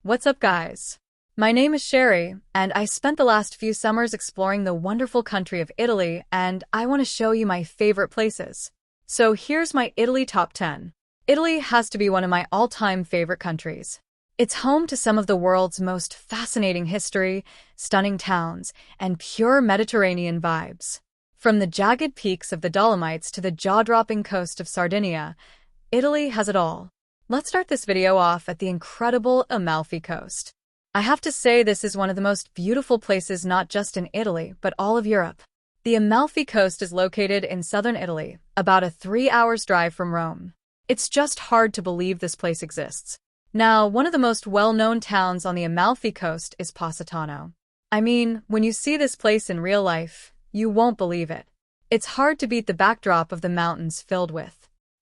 What's up, guys? My name is Sherry, and I spent the last few summers exploring the wonderful country of Italy, and I want to show you my favorite places. So here's my Italy top 10. Italy has to be one of my all-time favorite countries. It's home to some of the world's most fascinating history, stunning towns, and pure Mediterranean vibes. From the jagged peaks of the Dolomites to the jaw-dropping coast of Sardinia, Italy has it all. Let's start this video off at the incredible Amalfi Coast. I have to say this is one of the most beautiful places not just in Italy, but all of Europe. The Amalfi Coast is located in southern Italy, about a 3 hours drive from Rome. It's just hard to believe this place exists. Now, one of the most well-known towns on the Amalfi Coast is Positano. I mean, when you see this place in real life, you won't believe it. It's hard to beat the backdrop of the mountains filled with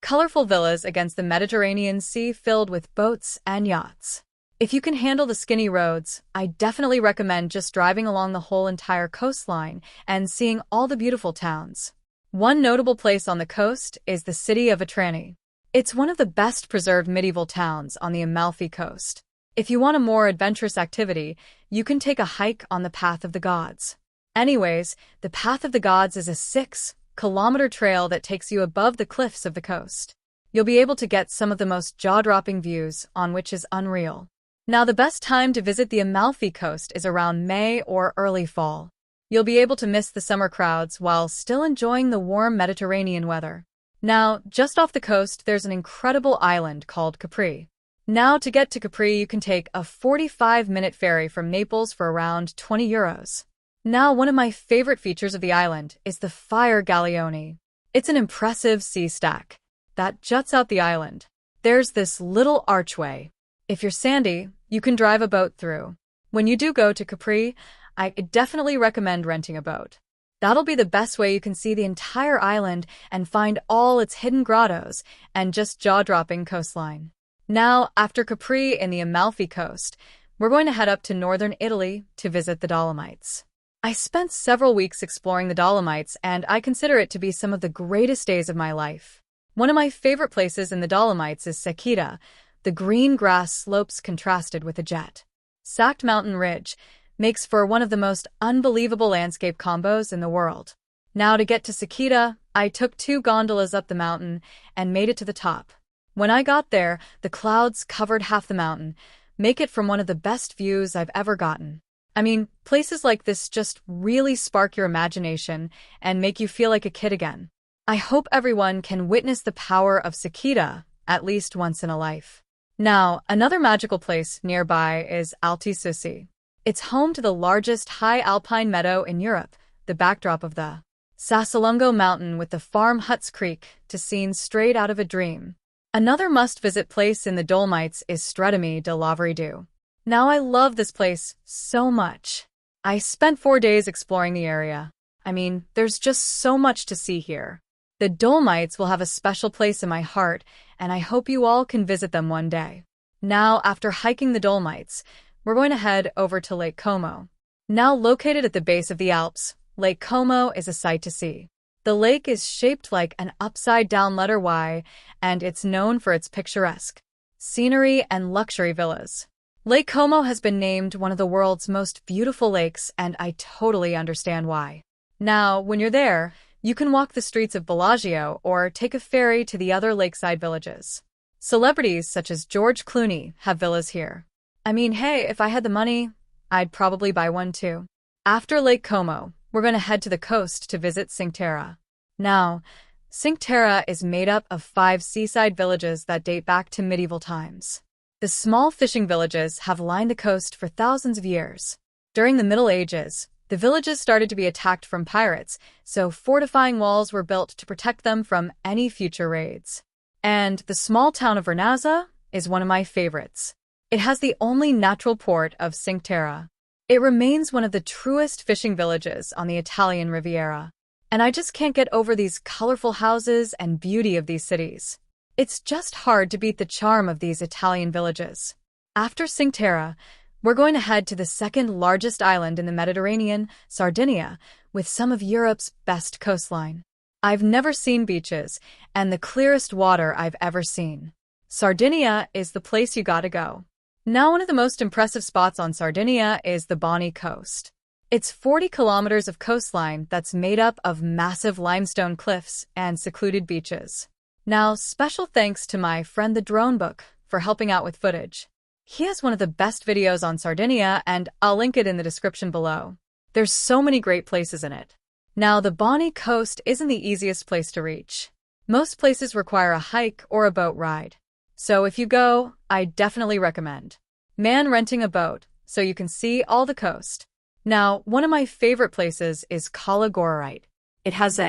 colorful villas against the Mediterranean Sea filled with boats and yachts. If you can handle the skinny roads, I definitely recommend just driving along the whole entire coastline and seeing all the beautiful towns. One notable place on the coast is the city of Atrani. It's one of the best preserved medieval towns on the Amalfi Coast. If you want a more adventurous activity, you can take a hike on the Path of the Gods. Anyways, the Path of the Gods is a 6-kilometer trail that takes you above the cliffs of the coast. You'll be able to get some of the most jaw-dropping views, on which is unreal. Now, the best time to visit the Amalfi Coast is around May or early fall. You'll be able to miss the summer crowds while still enjoying the warm Mediterranean weather. Now, just off the coast, there's an incredible island called Capri. Now, to get to Capri, you can take a 45-minute ferry from Naples for around €20. Now, one of my favorite features of the island is the Fire Galleone. It's an impressive sea stack that juts out the island. There's this little archway. If you're sandy, you can drive a boat through. When you do go to Capri, I definitely recommend renting a boat. That'll be the best way you can see the entire island and find all its hidden grottos and just jaw-dropping coastline. Now, after Capri and the Amalfi Coast, we're going to head up to northern Italy to visit the Dolomites. I spent several weeks exploring the Dolomites, and I consider it to be some of the greatest days of my life. One of my favorite places in the Dolomites is Cinque Terre, the green grass slopes contrasted with a jet-sacked mountain ridge, makes for one of the most unbelievable landscape combos in the world. Now, to get to Cinque Terre, I took 2 gondolas up the mountain and made it to the top. When I got there, the clouds covered half the mountain, make it from one of the best views I've ever gotten. I mean, places like this just really spark your imagination and make you feel like a kid again. I hope everyone can witness the power of Cinque Terre at least once in a life. Now, another magical place nearby is Alti Susi. It's home to the largest high alpine meadow in Europe, the backdrop of the Sassalungo Mountain with the farm huts creek to scenes straight out of a dream. Another must-visit place in the Dolomites is Stretami de Lovridu. Now, I love this place so much. I spent 4 days exploring the area. I mean, there's just so much to see here. The Dolomites will have a special place in my heart, and I hope you all can visit them one day. Now, after hiking the Dolomites, we're going to head over to Lake Como. Now located at the base of the Alps, Lake Como is a sight to see. The lake is shaped like an upside-down letter Y, and it's known for its picturesque scenery and luxury villas. Lake Como has been named one of the world's most beautiful lakes, and I totally understand why. Now, when you're there, you can walk the streets of Bellagio or take a ferry to the other lakeside villages. Celebrities such as George Clooney have villas here. I mean, hey, if I had the money, I'd probably buy one too. After Lake Como, we're going to head to the coast to visit Cinque Terre. Now, Cinque Terre is made up of 5 seaside villages that date back to medieval times. The small fishing villages have lined the coast for thousands of years. During the Middle Ages, the villages started to be attacked from pirates, so fortifying walls were built to protect them from any future raids. And the small town of Vernazza is one of my favorites. It has the only natural port of Cinque Terre. It remains one of the truest fishing villages on the Italian Riviera. And I just can't get over these colorful houses and beauty of these cities. It's just hard to beat the charm of these Italian villages. After Cinque Terre, we're going to head to the second largest island in the Mediterranean, Sardinia, with some of Europe's best coastline. I've never seen beaches and the clearest water I've ever seen. Sardinia is the place you gotta go. Now, one of the most impressive spots on Sardinia is the Amalfi Coast. It's 40 kilometers of coastline that's made up of massive limestone cliffs and secluded beaches. Now, special thanks to my friend the Drone Book for helping out with footage. He has one of the best videos on Sardinia, and I'll link it in the description below. There's so many great places in it. Now, the Amalfi Coast isn't the easiest place to reach. Most places require a hike or a boat ride. So if you go, I definitely recommend renting a boat so you can see all the coast. Now, one of my favorite places is Cala Gorarite. It has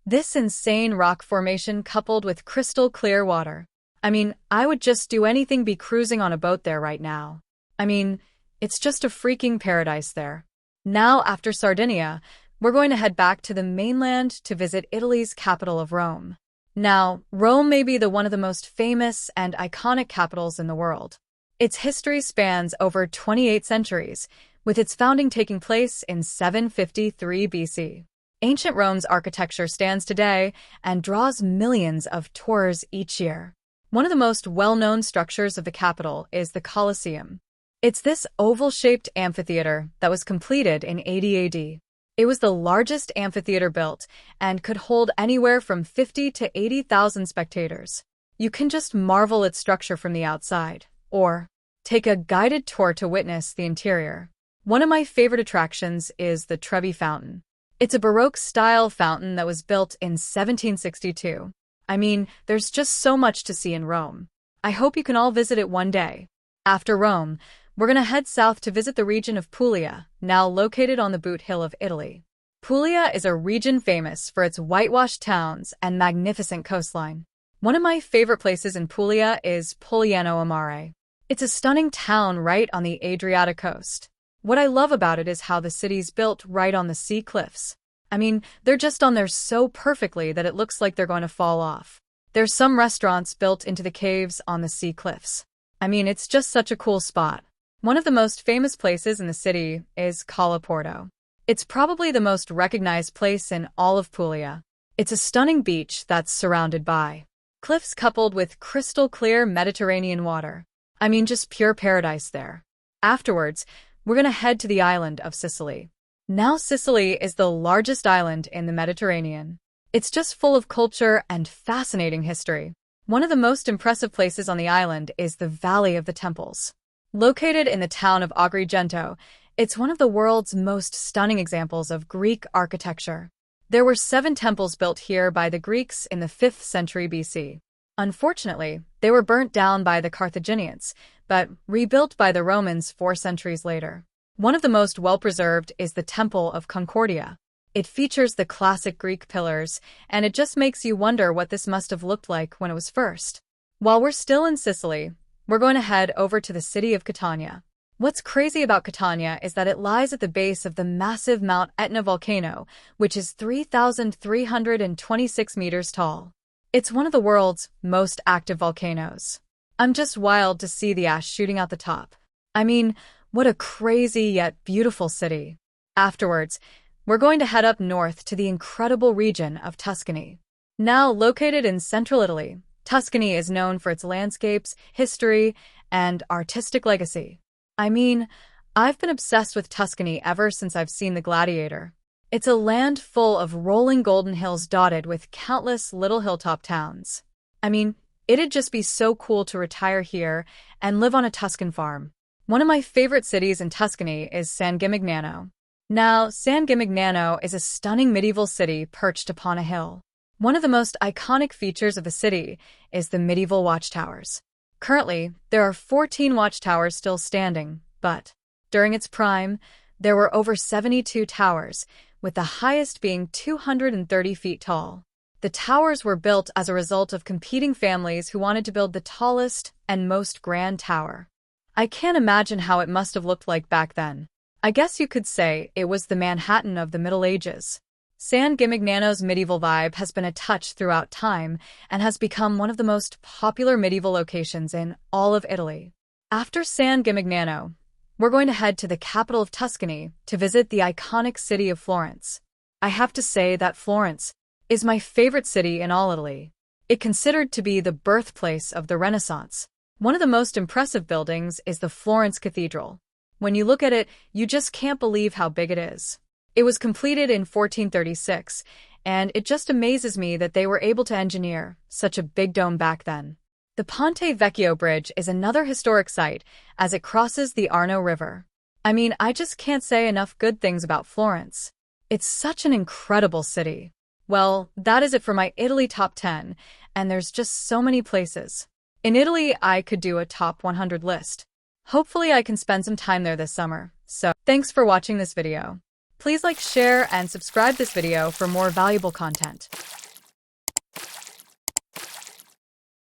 this insane rock formation coupled with crystal clear water. I would just do anything be cruising on a boat there right now. It's just a freaking paradise there. Now, after Sardinia, we're going to head back to the mainland to visit Italy's capital of Rome. Now, Rome may be one of the most famous and iconic capitals in the world. Its history spans over 28 centuries, with its founding taking place in 753 BC. Ancient Rome's architecture stands today and draws millions of tours each year. One of the most well-known structures of the capital is the Colosseum. It's this oval-shaped amphitheater that was completed in 80 AD. It was the largest amphitheater built and could hold anywhere from 50 to 80,000 spectators. You can just marvel at structure from the outside, or take a guided tour to witness the interior. One of my favorite attractions is the Trevi Fountain. It's a Baroque-style fountain that was built in 1762. There's just so much to see in Rome. I hope you can all visit it one day. After Rome, we're going to head south to visit the region of Puglia, now located on the Boot Hill of Italy. Puglia is a region famous for its whitewashed towns and magnificent coastline. One of my favorite places in Puglia is Pogliano a Mare. It's a stunning town right on the Adriatic coast. What I love about it is how the city's built right on the sea cliffs. They're just on there so perfectly that it looks like they're going to fall off. There's some restaurants built into the caves on the sea cliffs. It's just such a cool spot. One of the most famous places in the city is Cala Porto. It's probably the most recognized place in all of Puglia. It's a stunning beach that's surrounded by cliffs coupled with crystal clear Mediterranean water. Just pure paradise there. Afterwards, we're going to head to the island of Sicily. Now, Sicily is the largest island in the Mediterranean. It's just full of culture and fascinating history. One of the most impressive places on the island is the Valley of the Temples. Located in the town of Agrigento, it's one of the world's most stunning examples of Greek architecture. There were 7 temples built here by the Greeks in the 5th century BC. Unfortunately, they were burnt down by the Carthaginians, but rebuilt by the Romans 4 centuries later. One of the most well-preserved is the Temple of Concordia. It features the classic Greek pillars, and it just makes you wonder what this must have looked like when it was first. While we're still in Sicily, we're going to head over to the city of Catania. What's crazy about Catania is that it lies at the base of the massive Mount Etna volcano, which is 3,326 meters tall. It's one of the world's most active volcanoes. I'm just wild to see the ash shooting out the top. What a crazy yet beautiful city. Afterwards, we're going to head up north to the incredible region of Tuscany. Now located in central Italy, Tuscany is known for its landscapes, history, and artistic legacy. I've been obsessed with Tuscany ever since I've seen The Gladiator. It's a land full of rolling golden hills dotted with countless little hilltop towns. It'd just be so cool to retire here and live on a Tuscan farm. One of my favorite cities in Tuscany is San Gimignano. Now, San Gimignano is a stunning medieval city perched upon a hill. One of the most iconic features of the city is the medieval watchtowers. Currently, there are 14 watchtowers still standing, but during its prime, there were over 72 towers, with the highest being 230 feet tall. The towers were built as a result of competing families who wanted to build the tallest and most grand tower. I can't imagine how it must have looked like back then. I guess you could say it was the Manhattan of the Middle Ages. San Gimignano's medieval vibe has been a touch throughout time and has become one of the most popular medieval locations in all of Italy. After San Gimignano, we're going to head to the capital of Tuscany to visit the iconic city of Florence. I have to say that Florence is my favorite city in all Italy. It's considered to be the birthplace of the Renaissance. One of the most impressive buildings is the Florence Cathedral. When you look at it, you just can't believe how big it is. It was completed in 1436, and it just amazes me that they were able to engineer such a big dome back then. The Ponte Vecchio Bridge is another historic site as it crosses the Arno River. I mean, I just can't say enough good things about Florence. It's such an incredible city. Well, that is it for my Italy top 10, and there's just so many places. In Italy, I could do a top 100 list. Hopefully I can spend some time there this summer. So, thanks for watching this video. Please like, share, and subscribe this video for more valuable content.